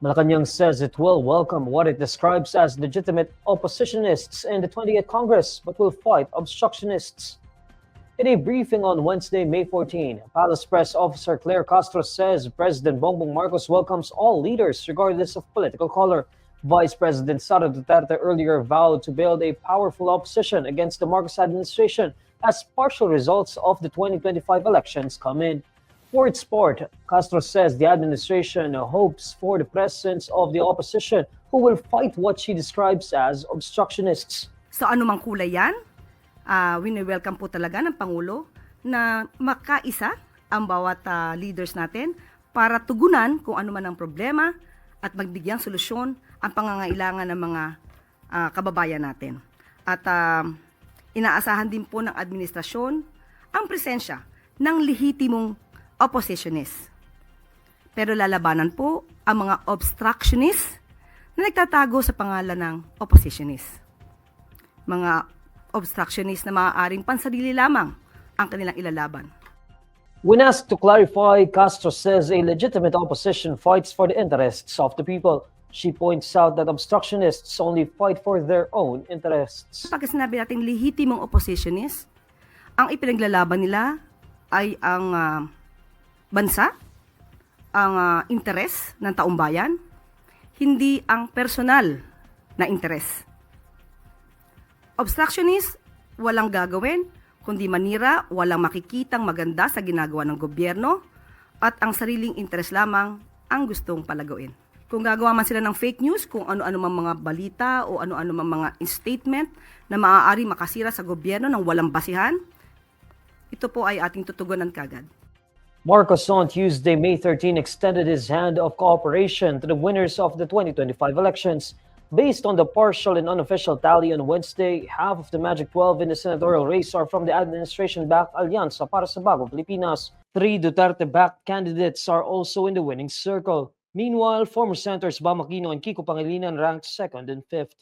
Malacanang says it will welcome what it describes as legitimate oppositionists in the 28th Congress, but will fight obstructionists. In a briefing on Wednesday, May 14, Palace Press Officer Claire Castro says President Bongbong Marcos welcomes all leaders regardless of political color. Vice President Sara Duterte earlier vowed to build a powerful opposition against the Marcos administration as partial results of the 2025 elections come in. For its part, Castro says the administration hopes for the presence of the opposition who will fight what she describes as obstructionists. So anumang kulay yan, wini-welcome po talaga ng Pangulo na makaisa ang bawat leaders natin para tugunan kung ano man ang problema at magbigyang solusyon ang pangangailangan ng mga kababayan natin. At inaasahan din po ng administrasyon ang presensya ng lehitimong oppositionist. Pero lalabanan po ang mga obstructionist na nagtatago sa pangalan ng oppositionist. Mga obstructionist na maaaring pansarili lamang ang kanilang ilalaban. When asked to clarify, Castro says a legitimate opposition fights for the interests of the people. She points out that obstructionists only fight for their own interests. Pag sinabi natin lehitimong oppositionist, ang ipinaglalaban nila ay ang bansa, ang interes ng taong bayan, hindi ang personal na interes. Obstructionist, walang gagawin, kundi manira, walang makikitang maganda sa ginagawa ng gobyerno, at ang sariling interes lamang ang gustong palagawin. Kung gagawa man sila ng fake news, kung ano-ano mang mga balita o ano-ano mang mga statement na maaari makasira sa gobyerno ng walang basihan, ito po ay ating tutugunan kagad. Marcos on Tuesday, May 13, extended his hand of cooperation to the winners of the 2025 elections. Based on the partial and unofficial tally on Wednesday, half of the Magic 12 in the senatorial race are from the administration-backed Alyansa para sa Bagong Pilipinas. 3 Duterte-backed candidates are also in the winning circle. Meanwhile, former Senators Bam Aquino and Kiko Pangilinan ranked second and fifth.